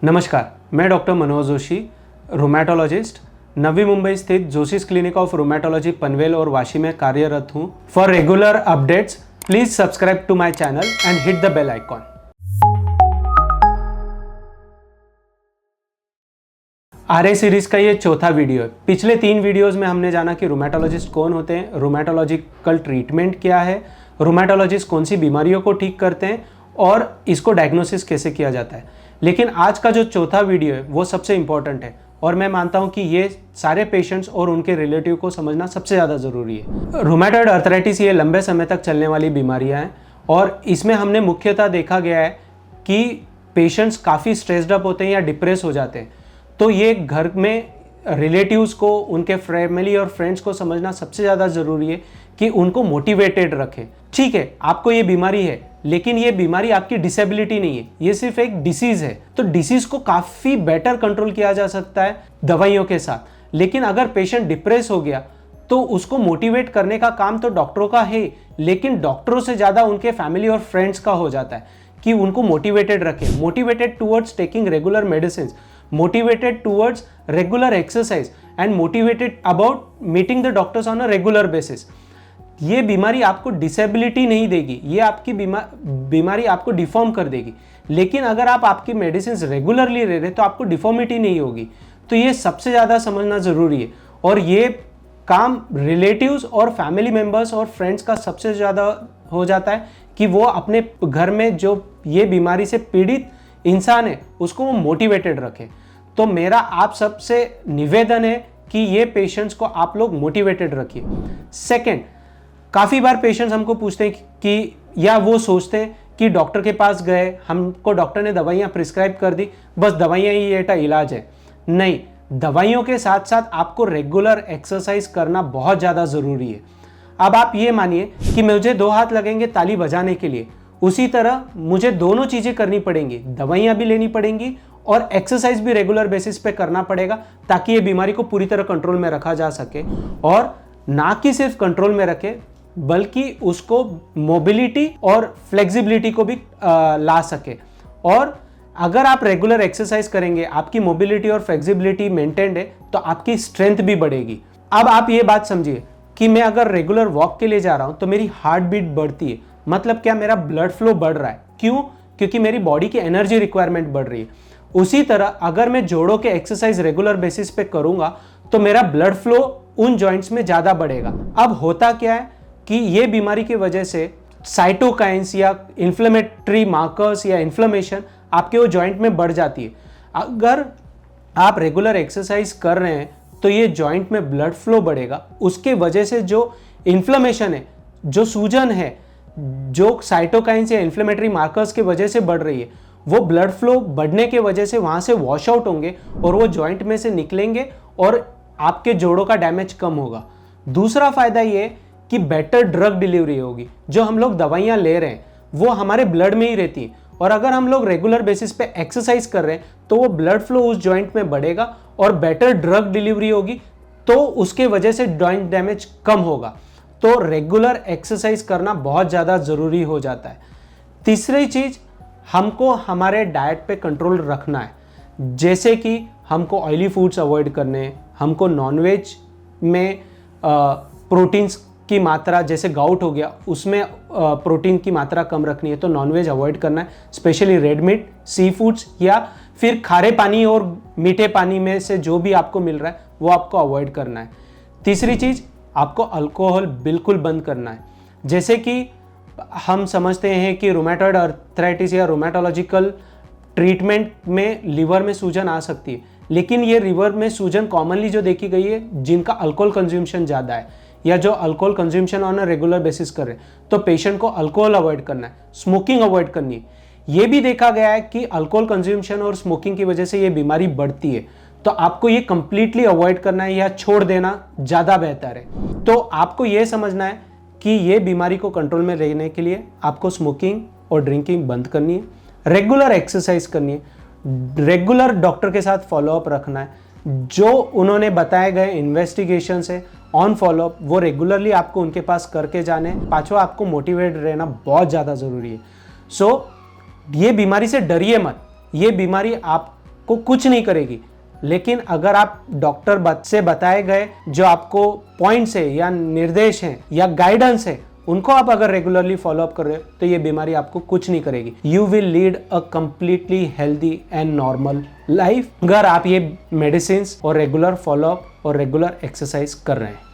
नमस्कार, मैं doctor Manoj Joshi, rheumatologist, Navi Mumbai स्थित Joshi's clinic of rheumatology Panvel और वाशी में कार्यरत हूँ। For regular updates please subscribe to my channel and hit the bell icon. RA series का ये चौथा वीडियो है। पिछले 3 वीडियोस में हमने जाना कि रोमैटोलॉजिस्ट कौन होते हैं, रोमैटोलॉजिकल ट्रीटमेंट क्या है, रोमैटोलॉजिस्ट कौन सी बीमारियों को ठीक करते हैं और इसको डायग्नोसिस कैसे किया जाता है। लेकिन आज का जो चौथा वीडियो है वो सबसे इंपॉर्टेंट है और मैं मानता हूं कि ये सारे पेशेंट्स और उनके रिलेटिव को समझना सबसे ज़्यादा ज़रूरी है। रूमेटॉइड अर्थराइटिस ये लंबे समय तक चलने वाली बीमारियां हैं और इसमें हमने मुख्यतः देखा गया है कि पेशेंट्स काफ़ी स्ट्रेस्ड अप होते हैं या डिप्रेस हो जाते हैं। तो ये घर में रिलेटिव्स को, उनके फैमिली और फ्रेंड्स को समझना सबसे ज़्यादा ज़रूरी है कि उनको मोटिवेटेड रखें। ठीक है, आपको ये बीमारी है, लेकिन ये बीमारी आपकी डिसेबिलिटी नहीं है, ये सिर्फ एक डिसीज़ है। तो डिसीज़ को काफ़ी बेटर कंट्रोल किया जा सकता है दवाइयों के साथ। लेकिन अगर पेशेंट डिप्रेस हो गया तो उसको मोटिवेट करने का काम तो डॉक्टरों का है, लेकिन डॉक्टरों से ज़्यादा उनके फैमिली और फ्रेंड्स का हो जाता है कि उनको मोटिवेटेड रखें, motivated towards taking regular medicine, motivated towards regular exercise and motivated about meeting the doctors on a regular basis। ये बीमारी आपको डिसेबिलिटी नहीं देगी, ये आपकी बीमारी आपको डिफॉर्म कर देगी। लेकिन अगर आप आपकी मेडिसिन रेगुलरली ले रहे तो आपको डिफॉर्मिटी नहीं होगी। तो ये सबसे ज़्यादा समझना ज़रूरी है और ये काम रिलेटिव्स और फैमिली मेम्बर्स और फ्रेंड्स का सबसे ज़्यादा हो जाता है कि वो अपने घर में जो ये बीमारी से पीड़ित इंसान है उसको वो मोटिवेटेड रखे। तो मेरा आप सबसे निवेदन है कि ये पेशेंट्स को आप लोग मोटिवेटेड रखिए। सेकंड, काफ़ी बार पेशेंट्स हमको पूछते हैं कि या वो सोचते हैं कि डॉक्टर के पास गए, हमको डॉक्टर ने दवाइयाँ प्रिस्क्राइब कर दी, बस दवाइयाँ ही ये इलाज है। नहीं, दवाइयों के साथ साथ आपको रेगुलर एक्सरसाइज करना बहुत ज़्यादा ज़रूरी है। अब आप ये मानिए कि मुझे 2 हाथ लगेंगे ताली बजाने के लिए, उसी तरह मुझे दोनों चीज़ें करनी पड़ेंगी, दवाइयाँ भी लेनी पड़ेंगी और एक्सरसाइज भी रेगुलर बेसिस पे करना पड़ेगा ताकि ये बीमारी को पूरी तरह कंट्रोल में रखा जा सके। और ना कि सिर्फ कंट्रोल में रखे बल्कि उसको मोबिलिटी और फ्लेक्सिबिलिटी को भी ला सके। और अगर आप रेगुलर एक्सरसाइज करेंगे, आपकी मोबिलिटी और फ्लेक्सिबिलिटी मेंटेन्ड है तो आपकी स्ट्रेंथ भी बढ़ेगी। अब आप ये बात समझिए कि मैं अगर रेगुलर वॉक के लिए जा रहा हूँ तो मेरी हार्ट बीट बढ़ती है, मतलब क्या, मेरा ब्लड फ्लो बढ़ रहा है। क्यों? क्योंकि मेरी बॉडी की एनर्जी रिक्वायरमेंट बढ़ रही है। उसी तरह अगर मैं जोड़ों के एक्सरसाइज रेगुलर बेसिस पे करूंगा तो मेरा ब्लड फ्लो उन जॉइंट्स में ज़्यादा बढ़ेगा। अब होता क्या है कि ये बीमारी की वजह से साइटोकाइंस या इन्फ्लेमेटरी मार्कर्स या इन्फ्लेमेशन आपके वो जॉइंट में बढ़ जाती है। अगर आप रेगुलर एक्सरसाइज कर रहे हैं तो ये जॉइंट में ब्लड फ्लो बढ़ेगा, उसके वजह से जो इन्फ्लेमेशन है, जो सूजन है, जो साइटोकाइंस या इन्फ्लेमेटरी मार्कर्स के वजह से बढ़ रही है, वो ब्लड फ्लो बढ़ने के वजह से वहाँ से वॉश आउट होंगे और वो जॉइंट में से निकलेंगे और आपके जोड़ों का डैमेज कम होगा। दूसरा फायदा ये कि बेटर ड्रग डिलीवरी होगी। जो हम लोग दवाइयाँ ले रहे हैं वो हमारे ब्लड में ही रहती है और अगर हम लोग रेगुलर बेसिस पे एक्सरसाइज कर रहे हैं तो वो ब्लड फ्लो उस जॉइंट में बढ़ेगा और बेटर ड्रग डिलीवरी होगी, तो उसके वजह से जॉइंट डैमेज कम होगा। तो रेगुलर एक्सरसाइज करना बहुत ज़्यादा ज़रूरी हो जाता है। तीसरी चीज़, हमको हमारे डाइट पे कंट्रोल रखना है, जैसे कि हमको ऑयली फूड्स अवॉइड करने हैं, हमको नॉनवेज में प्रोटीन्स की मात्रा, जैसे गाउट हो गया उसमें प्रोटीन की मात्रा कम रखनी है तो नॉनवेज अवॉइड करना है, specially red meat, sea foods या फिर खारे पानी और मीठे पानी में से जो भी आपको मिल रहा है वो आपको अवॉइड करना है। तीसरी चीज़, आपको अल्कोहल बिल्कुल बंद करना है। जैसे कि हम समझते हैं कि रूमेटॉइड अर्थराइटिस या रूमेटोलॉजिकल ट्रीटमेंट में लीवर में सूजन आ सकती है, लेकिन ये लीवर में सूजन कॉमनली जो देखी गई है जिनका अल्कोहल कंज्यूमशन ज़्यादा है या जो alcohol consumption on a regular basis कर रहे हैं, तो पेशेंट को अल्कोहल अवॉइड करना है, स्मोकिंग अवॉइड करनी है। ये भी देखा गया है कि अल्कोहल कंज्यूमशन और स्मोकिंग की वजह से ये बीमारी बढ़ती है, तो आपको ये कंप्लीटली अवॉइड करना है या छोड़ देना ज़्यादा बेहतर है। तो आपको ये समझना है कि ये बीमारी को कंट्रोल में रहने के लिए आपको स्मोकिंग और ड्रिंकिंग बंद करनी है, रेगुलर एक्सरसाइज करनी है, रेगुलर डॉक्टर के साथ फॉलोअप रखना है, जो उन्होंने बताए गए इन्वेस्टिगेशन से ऑन फॉलोअप वो रेगुलरली आपको उनके पास करके जाने। पांचवा, आपको मोटिवेट रहना बहुत ज़्यादा ज़रूरी है। सो ये बीमारी से डरिए मत, ये बीमारी आप को कुछ नहीं करेगी। लेकिन अगर आप डॉक्टर से बताए गए जो आपको पॉइंट्स है या निर्देश हैं या गाइडेंस है उनको आप अगर रेगुलरली फॉलो अप कर रहे हो तो ये बीमारी आपको कुछ नहीं करेगी। You will lead a completely healthy and normal life अगर आप ये मेडिसिन और रेगुलर फॉलो अप और रेगुलर एक्सरसाइज कर रहे हैं।